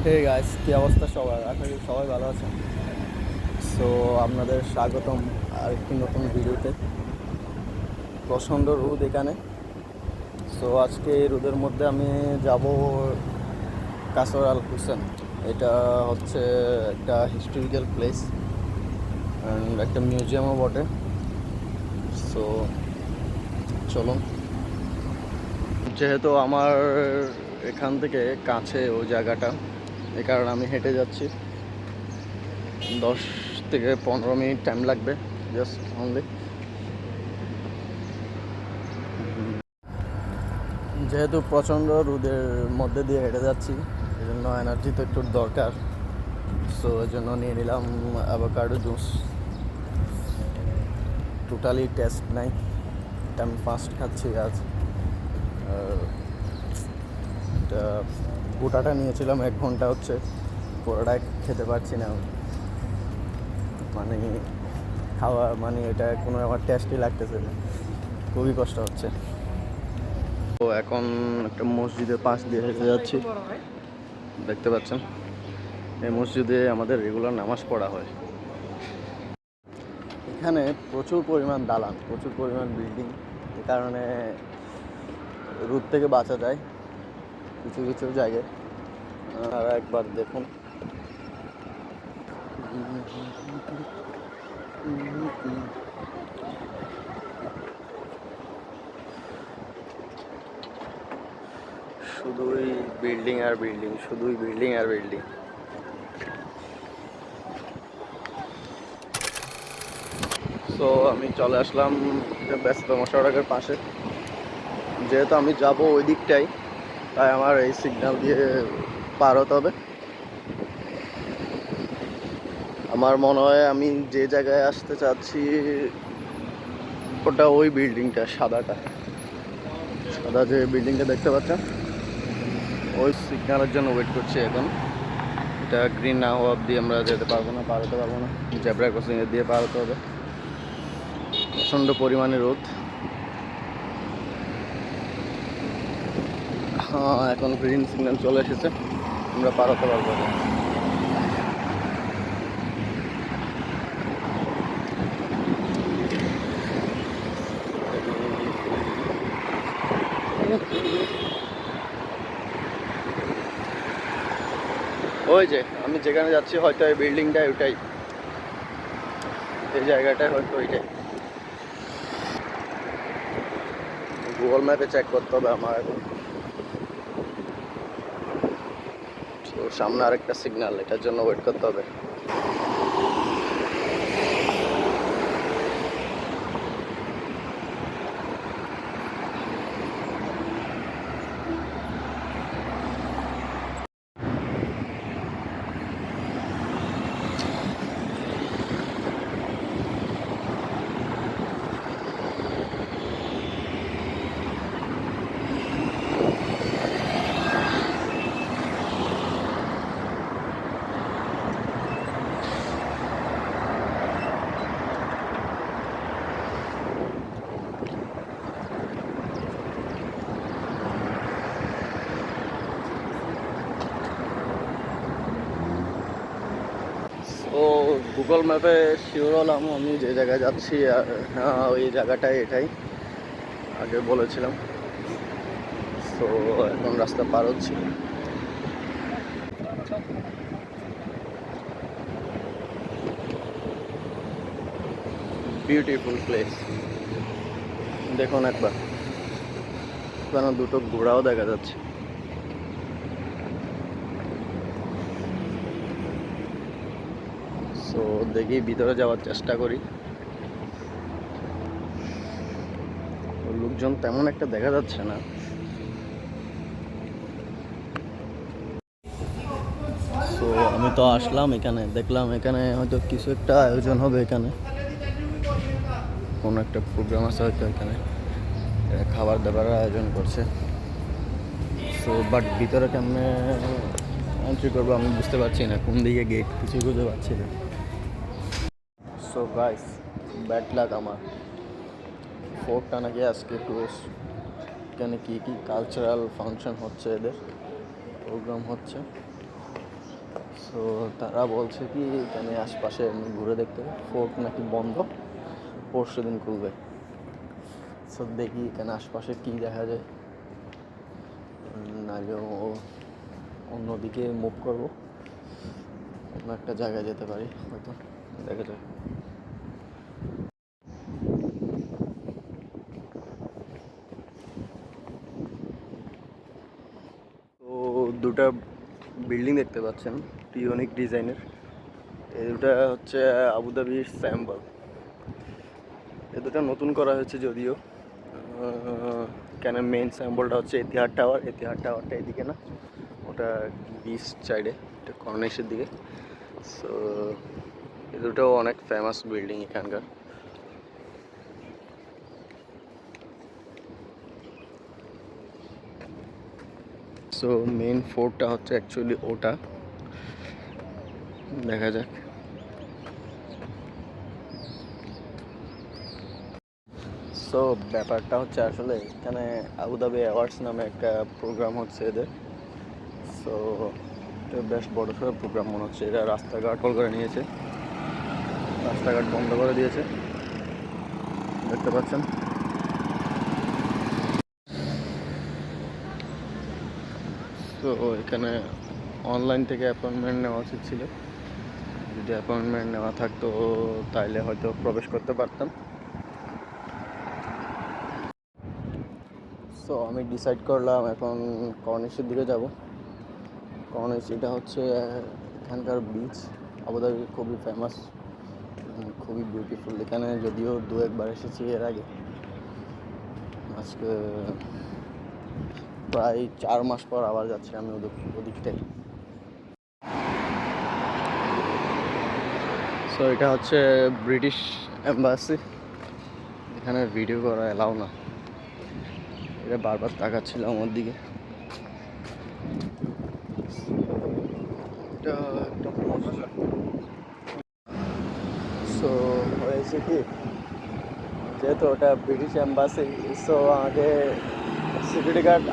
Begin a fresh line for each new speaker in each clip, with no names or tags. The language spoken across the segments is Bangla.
হে গাইস, কি অবস্থা সবার? আশা করি সবাই ভালো আছেন। সো আপনাদের স্বাগতম আরেকটি নতুন ভিডিওতে। প্রচণ্ড রোদ এখানে। সো আজকে এই রোদের মধ্যে আমি যাব কাসর আল হুসেন। এটা হচ্ছে একটা হিস্টোরিক্যাল প্লেস অ্যান্ড একটা মিউজিয়ামও বটে। সো চলুন, যেহেতু আমার এখান থেকে কাছে ওই জায়গাটা, এ কারণে আমি হেঁটে যাচ্ছি। 10 থেকে 15 মিনিট টাইম লাগবে, জাস্ট অনলি। যেহেতু প্রচণ্ড রোদের মধ্যে দিয়ে হেঁটে যাচ্ছি, এই জন্য এনার্জি তো একটু দরকার। সো এই জন্য নিয়ে নিলাম অ্যাভোকাডো জুস। টোটালি টেস্ট নাই, এটা আমি ফার্স্ট খাচ্ছি আজ। আর এটা গোটাটা নিয়েছিলাম 1 ঘন্টা হচ্ছে, পুরোটা খেতে পারছি না। মানে খাওয়া মানে এটা কোনো আমার টেস্টই লাগতেছে না, খুবই কষ্ট হচ্ছে। তো এখন একটা মসজিদের পাশ দিয়ে হেঁটে যাচ্ছি, দেখতে পাচ্ছেন। এই মসজিদে আমাদের রেগুলার নামাজ পড়া হয়। এখানে প্রচুর পরিমাণ দালান, প্রচুর পরিমাণ বিল্ডিং, এ কারণে রোদ থেকে বাঁচা যায় কিছু কিছু জায়গায়। আর একবার দেখুন, শুধুই বিল্ডিং আর বিল্ডিং, শুধুই বিল্ডিং আর বিল্ডিং। সো আমি চলে আসলাম ব্যস্ততম সড়কের পাশে। যেহেতু আমি যাব ওই দিকটাই, তাই আমার এই সিগন্যাল দিয়ে পার হতে হবে। আমার মনে হয় আমি যে জায়গায় আসতে চাচ্ছি ওটা ওই বিল্ডিংটা, সাদাটা, সাদা যে বিল্ডিংটা দেখতে পাচ্ছেন, ওই সিগন্যালের জন্য ওয়েট করছি এখন। এটা গ্রিন না হওয়া অবধি আমরা যেতে পারবো না, পার হতে পারবো না। জেব্রা ক্রসিং এর দিয়ে পার হতে হবে। প্রচণ্ড পরিমাণে রোদ। হ্যাঁ, এখন গ্রিন সিগন্যাল চলে এসেছে, আমরা পার হতে পারবো না। ওই যে আমি যেখানে যাচ্ছি হয়তো এই বিল্ডিংটাই, ওইটাই, এই জায়গাটাই হয়তো ওইটাই। গুগল ম্যাপে চেক করতে হবে আমার এখন। তো সামনে আরেকটা সিগন্যাল, এটার জন্য ওয়েট করতে হবে। ও গুগল ম্যাপে শিওর হলাম আমি যে জায়গায় যাচ্ছি, আর হ্যাঁ ওই জায়গাটাই, এটাই আগে বলেছিলাম। তো এখন রাস্তা পার হচ্ছি। বিউটিফুল প্লেস, দেখুন একবার, এখানে দুটো ঘোড়াও দেখা যাচ্ছে। সো দেখি ভিতরে যাওয়ার চেষ্টা করি। লোকজন তেমন একটা দেখা যাচ্ছে না। সো আমি তো আসলাম এখানে, দেখলাম এখানে হয়তো কিছু একটা আয়োজন হবে, এখানে কোনো একটা প্রোগ্রাম আছে হয়তো, এখানে খাবার দাবারের আয়োজন করছে। সো বাট ভিতরে কেমনে এন্ট্রি করবো আমি বুঝতে পারছি না, কোন দিকে গেট কিছুই বুঝতে পারছি না। সো গাইস, ব্যাড লাক আমার, ফোর্টটা নাকি আজকে ক্লোজ। এখানে কী কী কালচারাল ফাংশন হচ্ছে, এদের প্রোগ্রাম হচ্ছে। সো তারা বলছে কি এখানে আশপাশে এমনি ঘুরে দেখতে ফোর্ট নাকি বন্ধ, পরশু দিন খুলবে। সো দেখি এখানে আশপাশে কী দেখা যায়, নাহলেও অন্যদিকে মুভ করবো, অন্য একটা জায়গায় যেতে পারি হয়তো, দেখা যায়। তো দুটা বিল্ডিং দেখতে পাচ্ছেন ইউনিক ডিজাইনের, এই দুটা হচ্ছে আবুধাবির স্যাম্বল। এই দুটা নতুন করা হয়েছে যদিও, কেন মেইন স্যাম্বলটা হচ্ছে এতিহাদ টাওয়ার। এতিহাদ টাওয়ারটা এদিকে না, ওটা বিচ সাইডে, এটা কর্নিশের দিকে। সো এই দুটো অনেক ফেমাস বিল্ডিং এখানকার। সো মেইন ফোর্টটা হচ্ছে অ্যাকচুয়ালি ওটা, দেখা যাক। সো ব্যাপারটা হচ্ছে আসলে এখানে আবুধাবি অ্যাওয়ার্ডস নামে একটা প্রোগ্রাম হচ্ছে এদের। সো এটা বেশ বড় সড়ো প্রোগ্রাম মনে হচ্ছে। এরা রাস্তাঘাট করে নিয়েছে, রাস্তাঘাট বন্ধ করে দিয়েছে, দেখতে পাচ্ছেন। তো এখানে অনলাইন থেকে অ্যাপয়েন্টমেন্ট নেওয়া উচিত ছিল, যদি অ্যাপয়েন্টমেন্ট নেওয়া থাকতো তাইলে হয়তো প্রবেশ করতে পারতাম। সো আমি ডিসাইড করলাম এখন কর্নিশের দিকে যাব। কর্নিশ এটা হচ্ছে এখানকার বিচ, আবুধাবি খুবই ফেমাস, খুবই বিউটিফুল। এখানে যদিও দু একবার এসেছি এর আগে, আজকে প্রায় 4 মাস পর আবার যাচ্ছি আমি ওদিকটাই। সো এটা হচ্ছে ব্রিটিশ এম্বাসি, এখানে ভিডিও করা এলাও না। এটা বারবার তাকাচ্ছিল আমার দিকে। এটা একটা সো হয়েছে কি, যেহেতু ওটা ব্রিটিশ এম্বাসি, সো আমাকে সিকিউরিটি গার্ড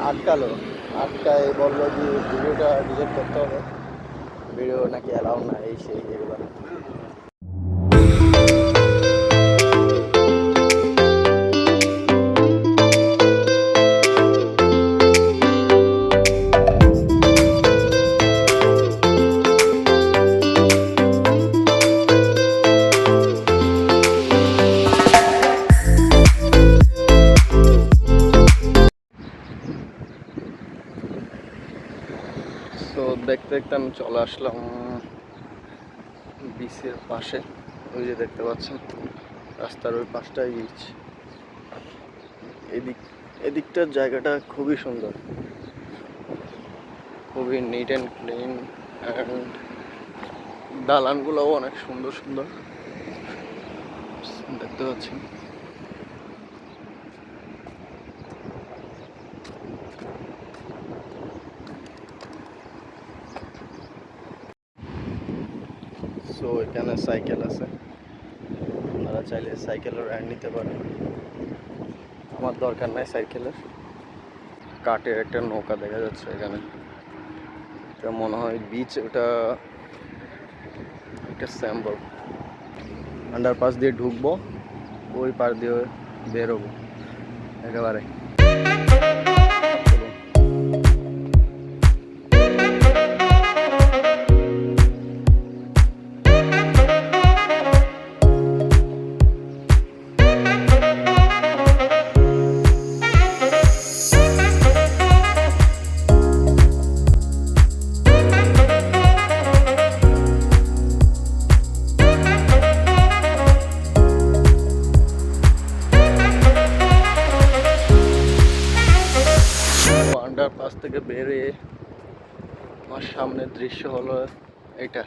আটকায় বললো যে ভিডিওটা ডিলিট করতে হবে, ভিডিও নাকি অ্যালাউ না, এই সেই এগুলো। তো দেখতে দেখতে আমি চলে আসলাম বিচের পাশে। ওই যে দেখতে পাচ্ছেন রাস্তার ওই পাশটাই বিচ। এদিকটার জায়গাটা খুবই সুন্দর, খুবই নিট অ্যান্ড ক্লিন, অ্যান্ড দালানগুলোও অনেক সুন্দর সুন্দর দেখতে পাচ্ছেন। সো এখানে সাইকেল আছে, আপনারা চাইলে সাইকেলের রাইড নিতে পারেন। আমার দরকার নাই সাইকেলের। কাঠের একটা নৌকা দেখা যাচ্ছে এখানে, এটা মনে হয় বিচ, ওটা একটা স্যাম্বল। আন্ডারপাস দিয়ে ঢুকবো, ওই পার দিয়ে বেরোবো একেবারে। আন্ডারপাস থেকে বেরিয়ে আমার সামনের দৃশ্য হলো এটা,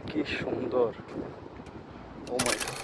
কি সুন্দর, ও মাই গড।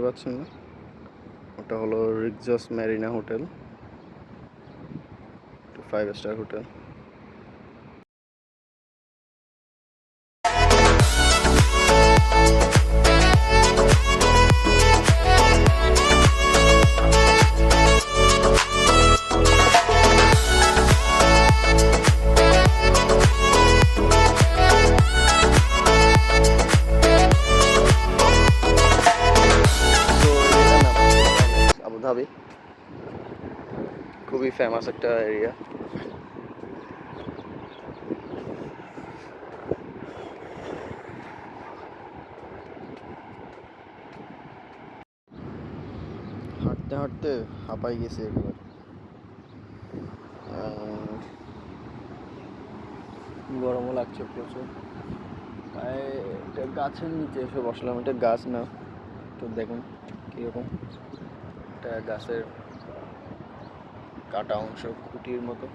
পাচ্ছেন না, ওটা হলো Rixos Marina hotel, 5 star hotel. Abu Dhabi খুবই ফেমাস একটা এরিয়া। হাঁটতে হাঁটতে হাঁপাই গেছে একবার। গরমও লাগছে প্রচুর। এটা গাছের নিচে এসে বসলাম, এটা গাছ না, তো দেখুন কীরকম, এটা গাছের কাটা অংশ, খুঁটির মতো,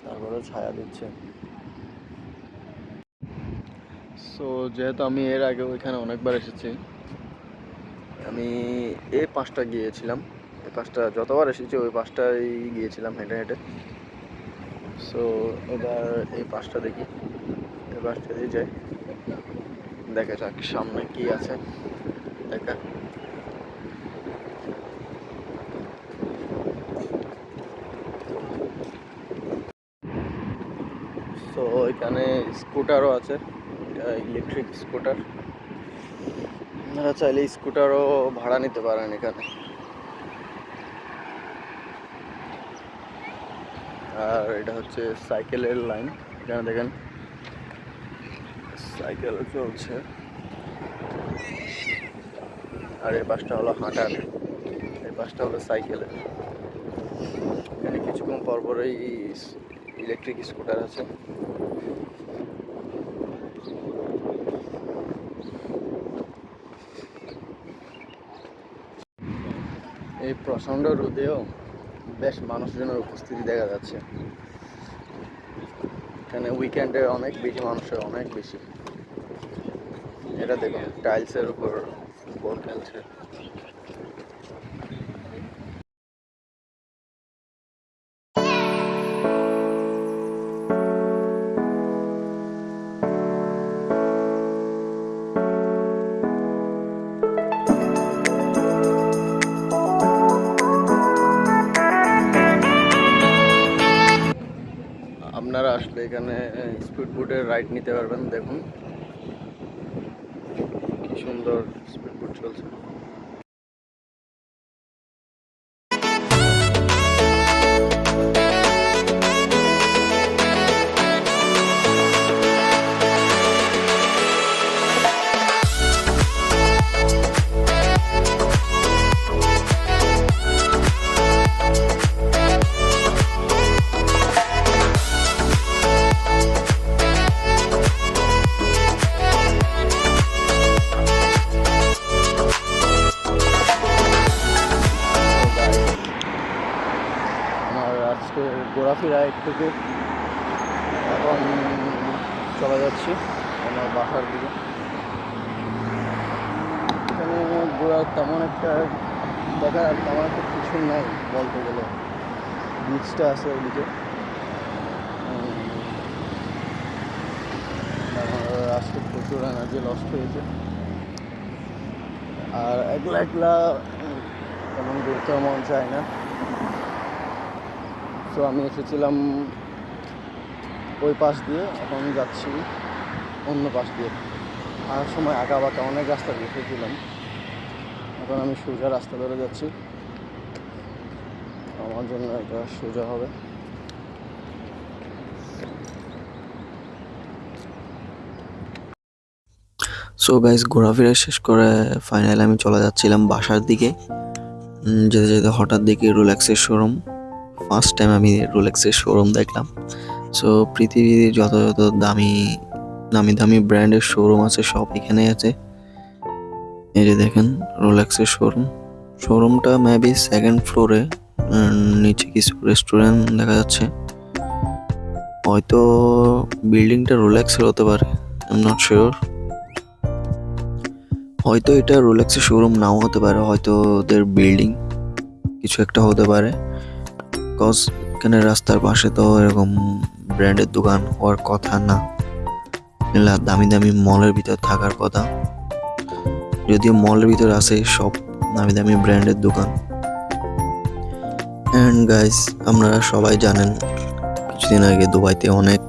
তারপরে ছায়া দিচ্ছে। সো যেহেতু আমি এর আগে ওইখানে অনেকবার এসেছি, আমি এই পাঁচটা গিয়েছিলাম, এই পাঁচটা যতবার এসেছি ওই পাঁচটাই গিয়েছিলাম হেঁটে হেঁটে। সো এবার এই পাঁচটা দেখি, এই পাঁচটা দিয়ে যাই, দেখা যাক সামনে কি আছে দেখা। সো এখানে স্কুটারও আছে, এটা ইলেকট্রিক স্কুটার, আপনারা চাইলে স্কুটারও ভাড়া নিতে পারেন এখানে। আর এটা হচ্ছে সাইকেলের লাইন, এখানে দেখেন সাইকেল চলছে, আর এই পাশটা হলো হাঁটার, এই পাশটা হলো সাইকেলের। এখানে কিছুক্ষণ পর পরই ইলেকট্রিক স্কুটার আছে। এই প্রচণ্ড রোদেও বেশ মানুষজনের উপস্থিতি দেখা যাচ্ছে, এখানে উইকেন্ডে অনেক বেশি মানুষের, অনেক বেশি। এটা দেখুন টাইলসের উপর ফুটবল খেলছে। আপনারা আসলে এখানে স্পিড বোটের রাইড নিতে পারবেন। দেখুন কি সুন্দর স্পিড বোট চলছে। আজকে ঘোরাফেরা একটুকু, এখন চলে যাচ্ছি আমার বাসার দিকে। এখানে ঘোরার তেমন একটা দেখার তেমন একটা কিছু নাই বলতে গেলে, বিচটা আছে ওইদিকে। আজকে প্রচুর এনার্জি লস হয়েছে, আর একলা একলা তেমন ঘুরতে মন চায় না। তো আমি এসেছিলাম ওই পাশ দিয়ে, এখন যাচ্ছি অন্য পাশ দিয়ে। আর সময় আঁকা বাঁকা অনেক রাস্তা দিয়ে এসেছিলাম, এখন আমি সোজা রাস্তা ধরে যাচ্ছি, আমার জন্য এটা সোজা হবে।
সো গাইস, ঘোরাফেরা শেষ করে ফাইনালি আমি চলে যাচ্ছিলাম বাসার দিকে। যেতে যেতে হঠাৎ দেখি রোলেক্সের শোরুম। ফার্স্ট টাইম আমি রোলেক্সের শোরুম দেখলাম। সো পৃথিবীর যত যত দামি দামি দামি ব্র্যান্ডের শোরুম আছে সব এখানে আছে। এই যে দেখেন রোলেক্সের শোরুম, শোরুমটা মেবি সেকেন্ড ফ্লোরে, নিচে কিছু রেস্টুরেন্ট দেখা যাচ্ছে। হয়তো বিল্ডিংটা রোলেক্সের হতে পারে, আই এম নট শিওর। হয়তো এটা রোলেক্সের শোরুম নাও হতে পারে, হয়তো ওদের বিল্ডিং কিছু একটা হতে পারে, কজ এখানে রাস্তার পাশে তো এরকম ব্র্যান্ডের দোকান হওয়ার কথা না, এগুলা দামি দামি মলের ভিতর থাকার কথা। যদিও মলের ভিতর আছে সব দামি দামি ব্র্যান্ডের দোকান। অ্যান্ড গাইস, আপনারা সবাই জানেন কিছুদিন আগে দুবাইতে অনেক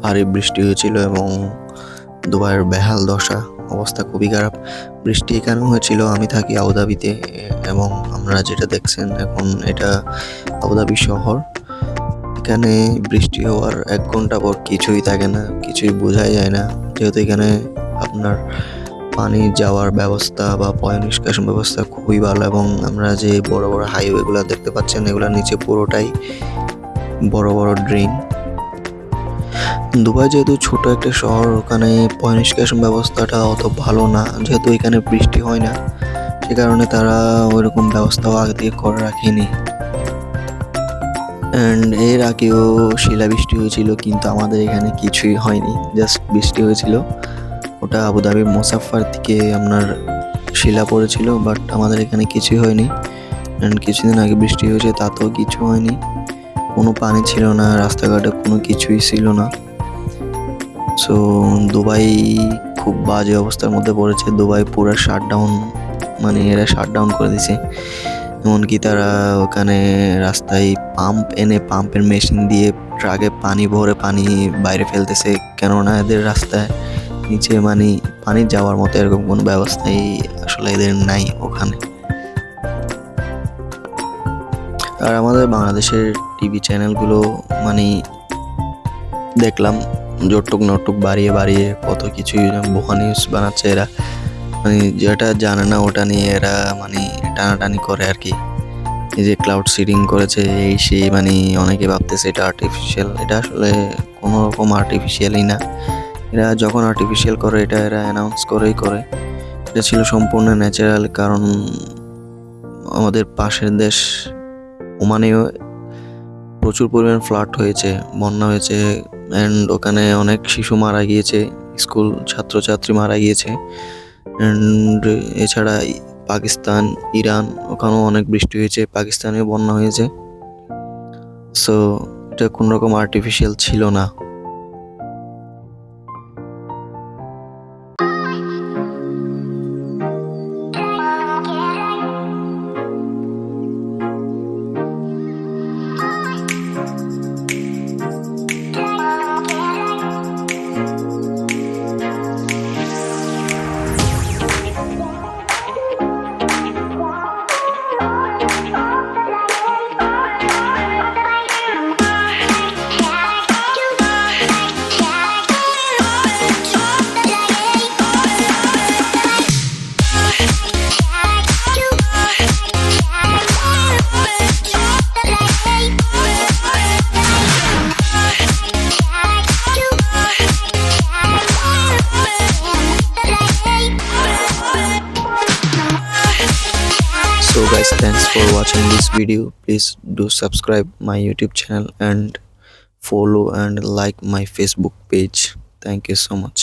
ভারী বৃষ্টি হয়েছিল এবং দুবাইয়ের বেহাল দশা, অবস্থা খুবই খারাপ। বৃষ্টি এখানে হয়েছিল, আমি থাকি আবুধাবিতে এবং আমরা যেটা দেখছেন এখন এটা আবুধাবি শহর। এখানে বৃষ্টি হওয়ার 1 ঘন্টা পর কিছুই থাকে না, কিছুই বোঝাই যায় না, যেহেতু এখানে আপনার পানি যাওয়ার ব্যবস্থা বা পয় নিষ্কাশন ব্যবস্থা খুবই ভালো এবং আমরা যে বড় বড় হাইওয়েগুলো দেখতে পাচ্ছেন এগুলোর নিচে পুরোটাই বড় বড় ড্রেন। দুবাই যেহেতু ছোট একটা শহর, ওখানে পয় নিষ্কাশন ব্যবস্থাটা অত ভালো না, যেহেতু এখানে বৃষ্টি হয় না সে কারণে তারা ওইরকম ব্যবস্থাও আগে থেকে করে রাখেনি। অ্যান্ড এর আগেও শিলাবৃষ্টি হয়েছিল, কিন্তু আমাদের এখানে কিছুই হয়নি, জাস্ট বৃষ্টি হয়েছিল। ওটা আবুধাবির মোসাফফার থেকে আপনার শিলা পড়েছিল, বাট আমাদের এখানে কিছুই হয়নি। অ্যান্ড কিছুদিন আগে বৃষ্টি হয়েছে, তাতেও কিছু হয়নি, কোনো পানি ছিল না, রাস্তাঘাটে কোনো কিছুই ছিল না। সো দুবাই খুব বাজে অবস্থার মধ্যে পড়েছে। দুবাই পুরো শাটডাউন, মানে এরা শাটডাউন করে দিছে। এমনকি তারা ওখানে রাস্তায় পাম্পের মেশিন দিয়ে ট্রাকে পানি ভরে পানি বাইরে ফেলতেছে, কেননা এদের রাস্তায় নিচে মানে পানি যাওয়ার মতো এরকম কোনো ব্যবস্থাই আসলে এদের নাই ওখানে। আর আমাদের বাংলাদেশের টিভি চ্যানেলগুলো মানে দেখলাম জটটুক নটটুক বাড়িয়ে বাড়িয়ে কত কিছুই ভুয়া নিউজ বানাচ্ছে এরা, মানে যেটা জানে না ওটা নিয়ে এরা মানে টানাটানি করে আর কি। এই যে ক্লাউড সিডিং করেছে এই সেই, মানে অনেকে ভাবতেছে এটা আর্টিফিশিয়াল, এটা আসলে কোনো রকম আর্টিফিশিয়ালই না। এরা যখন আর্টিফিশিয়াল করে এটা এরা অ্যানাউন্স করেই করে, এটা ছিল সম্পূর্ণ ন্যাচারাল। কারণ আমাদের পাশের দেশ ওমানেও প্রচুর পরিমাণ ফ্লাড হয়েছে, বন্যা হয়েছে, অ্যান্ড ওখানে অনেক শিশু মারা গিয়েছে, স্কুল ছাত্রছাত্রী মারা গিয়েছে। অ্যান্ড এছাড়া পাকিস্তান, ইরান, ওখানেও অনেক বৃষ্টি হয়েছে, পাকিস্তানেও বন্যা হয়েছে। সো এটা কোনো রকম আর্টিফিশিয়াল ছিল না। So guys, thanks for watching this video. Please do subscribe my YouTube channel and follow and like my Facebook page. Thank you so much.